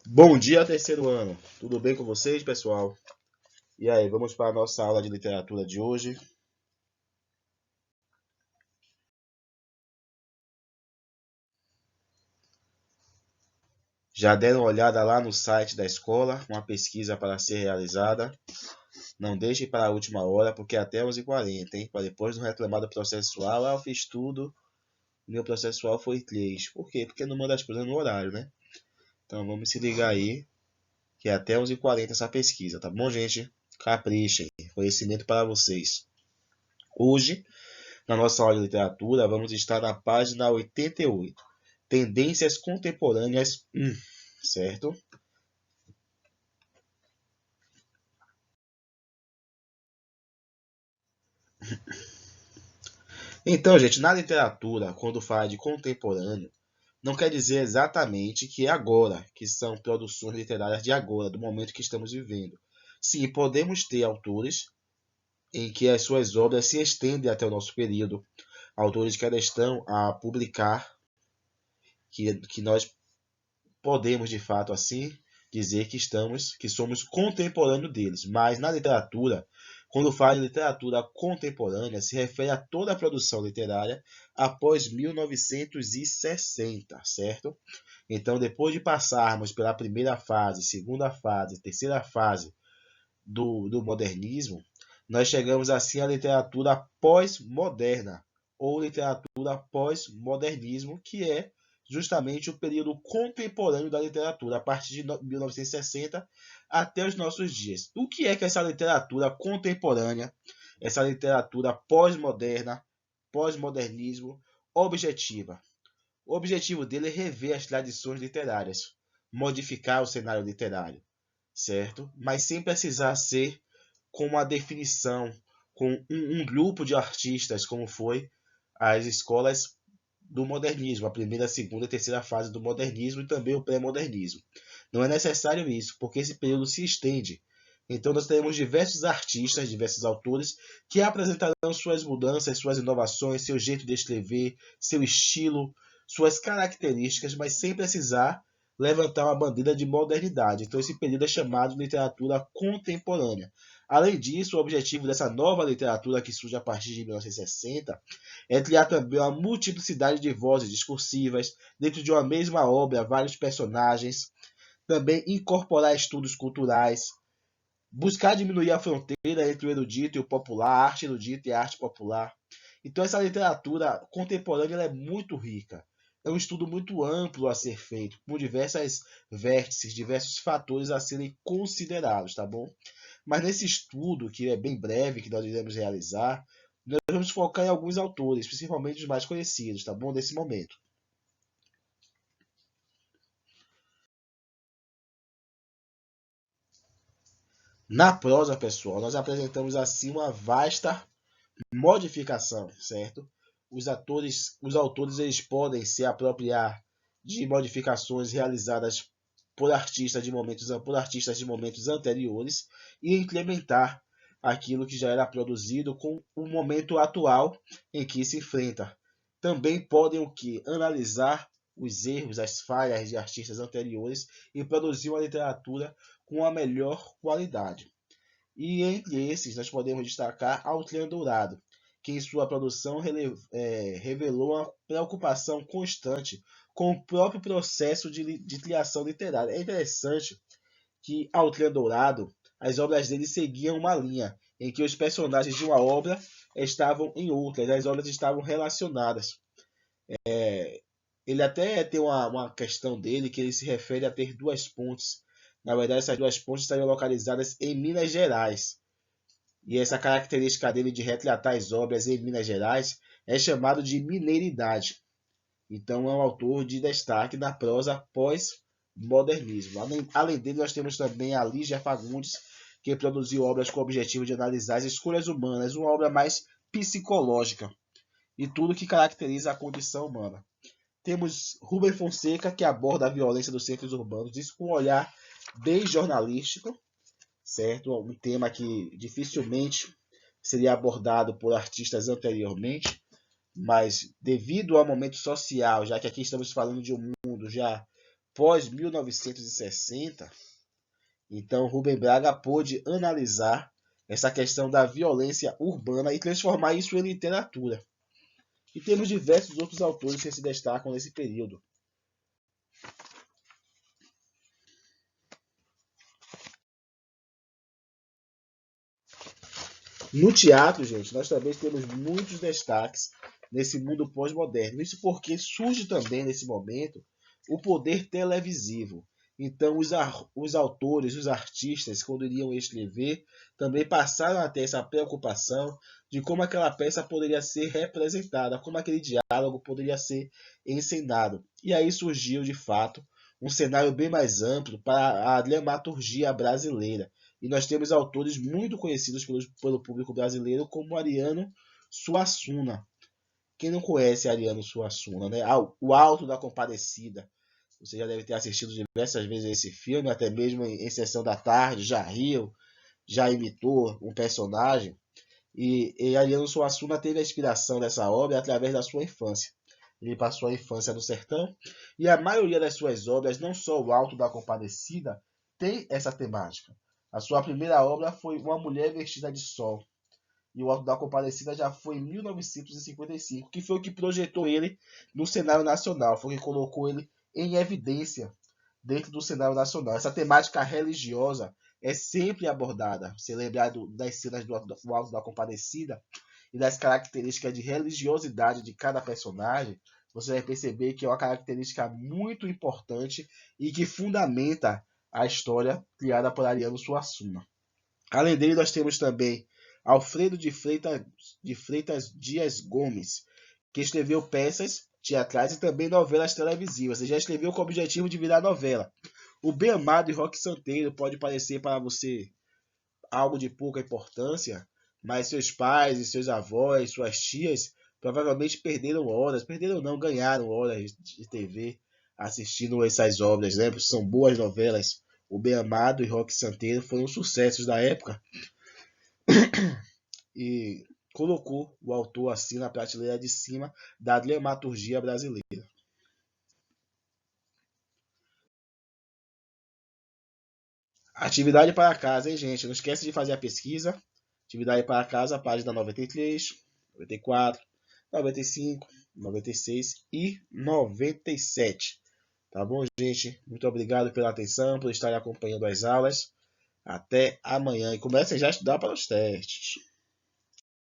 Bom dia, terceiro ano. Tudo bem com vocês, pessoal? E aí, vamos para a nossa aula de literatura de hoje. Já deram uma olhada lá no site da escola, uma pesquisa para ser realizada. Não deixe para a última hora, porque é até 11h40, hein? Para depois não reclamar do processual. Eu fiz tudo, meu processual foi 3. Por quê? Porque não manda as coisas no horário, né? Então vamos se ligar aí, que é até 11h40 essa pesquisa, tá bom, gente? Caprichem, conhecimento para vocês. Hoje, na nossa aula de literatura, vamos estar na página 88. Tendências contemporâneas 1, certo? Então, gente, na literatura, quando fala de contemporâneo, não quer dizer exatamente que é agora, que são produções literárias de agora, do momento que estamos vivendo. Sim, podemos ter autores em que as suas obras se estendem até o nosso período, autores que ainda estão a publicar, que nós podemos de fato assim dizer que somos contemporâneos deles, mas na literatura, quando fala de literatura contemporânea, se refere a toda a produção literária após 1960, certo? Então, depois de passarmos pela primeira fase, segunda fase, terceira fase do modernismo, nós chegamos assim à literatura pós-moderna, ou literatura pós-modernismo, que é justamente o período contemporâneo da literatura, a partir de 1960 até os nossos dias. O que é essa literatura contemporânea, essa literatura pós-moderna, pós-modernismo, objetiva? O objetivo dele é rever as tradições literárias, modificar o cenário literário, certo? Mas sem precisar ser com uma definição, com um grupo de artistas, como foi as escolas do modernismo, a primeira, a segunda e a terceira fase do modernismo e também o pré-modernismo. Não é necessário isso, porque esse período se estende. Então nós teremos diversos artistas, diversos autores que apresentarão suas mudanças, suas inovações, seu jeito de escrever, seu estilo, suas características, mas sem precisar levantar uma bandeira de modernidade. Então esse período é chamado de literatura contemporânea. Além disso, o objetivo dessa nova literatura que surge a partir de 1960 é criar também uma multiplicidade de vozes discursivas dentro de uma mesma obra, vários personagens, também incorporar estudos culturais, buscar diminuir a fronteira entre o erudito e o popular, a arte erudita e a arte popular. Então essa literatura contemporânea é muito rica. É um estudo muito amplo a ser feito, com diversas vértices, diversos fatores a serem considerados, tá bom? Mas nesse estudo, que é bem breve, que nós iremos realizar, nós vamos focar em alguns autores, principalmente os mais conhecidos, tá bom? Nesse momento. Na prosa, pessoal, nós apresentamos assim uma vasta modificação, certo? Os autores eles podem se apropriar de modificações realizadas por artistas de momentos anteriores e implementar aquilo que já era produzido com o momento atual em que se enfrenta. Também podem o que analisar os erros, as falhas de artistas anteriores e produzir uma literatura com a melhor qualidade. E entre esses, nós podemos destacar Outland Dourado, que em sua produção revelou uma preocupação constante com o próprio processo de criação literária. É interessante que Outland Dourado, as obras dele seguiam uma linha, em que os personagens de uma obra estavam em outras, as obras estavam relacionadas. Ele até tem uma questão dele que ele se refere a ter duas pontes. Na verdade, essas duas pontes estariam localizadas em Minas Gerais. E essa característica dele de retratar as obras em Minas Gerais é chamado de mineiridade. Então é um autor de destaque na prosa pós-modernismo. Além dele, nós temos também a Lígia Fagundes, que produziu obras com o objetivo de analisar as escolhas humanas, uma obra mais psicológica e tudo que caracteriza a condição humana. Temos Rubem Fonseca, que aborda a violência dos centros urbanos, isso com um olhar bem jornalístico, certo? Um tema que dificilmente seria abordado por artistas anteriormente, mas devido ao momento social, já que aqui estamos falando de um mundo já pós 1960, então Rubem Braga pôde analisar essa questão da violência urbana e transformar isso em literatura. E temos diversos outros autores que se destacam nesse período. No teatro, gente, nós também temos muitos destaques nesse mundo pós-moderno. Isso porque surge também nesse momento o poder televisivo. Então, os autores, os artistas, quando iriam escrever, também passaram a ter essa preocupação de como aquela peça poderia ser representada, como aquele diálogo poderia ser encenado. E aí surgiu, de fato, um cenário bem mais amplo para a dramaturgia brasileira. E nós temos autores muito conhecidos pelo público brasileiro, como Ariano Suassuna. Quem não conhece Ariano Suassuna, né? O Alto da Compadecida. Você já deve ter assistido diversas vezes esse filme, até mesmo em Sessão da Tarde, já riu, já imitou um personagem. E Ariano Suassuna teve a inspiração dessa obra através da sua infância. Ele passou a infância no sertão, e a maioria das suas obras, não só o Alto da Compadecida, tem essa temática. A sua primeira obra foi Uma Mulher Vestida de Sol, e o Alto da Compadecida já foi em 1955, que foi o que projetou ele no cenário nacional, foi o que colocou ele em evidência dentro do cenário nacional. Essa temática religiosa é sempre abordada. Você lembrar das cenas do Alto da Compadecida e das características de religiosidade de cada personagem, você vai perceber que é uma característica muito importante e que fundamenta a história criada por Ariano Suassuna. Além dele, nós temos também Alfredo de Freitas Dias Gomes, que escreveu peças teatrais e também novelas televisivas. Ele já escreveu com o objetivo de virar novela. O Bem Amado e Roque Santeiro pode parecer para você algo de pouca importância, mas seus pais e seus avós, suas tias, provavelmente perderam não, ganharam horas de TV assistindo essas obras, né? São boas novelas. O Bem Amado e Roque Santeiro foram sucessos da época e colocou o autor assim na prateleira de cima da dramaturgia brasileira. Atividade para casa, hein, gente? Não esquece de fazer a pesquisa. Atividade para casa, página 93, 94, 95, 96 e 97. Tá bom, gente? Muito obrigado pela atenção, por estar acompanhando as aulas. Até amanhã. E comecem já a estudar para os testes.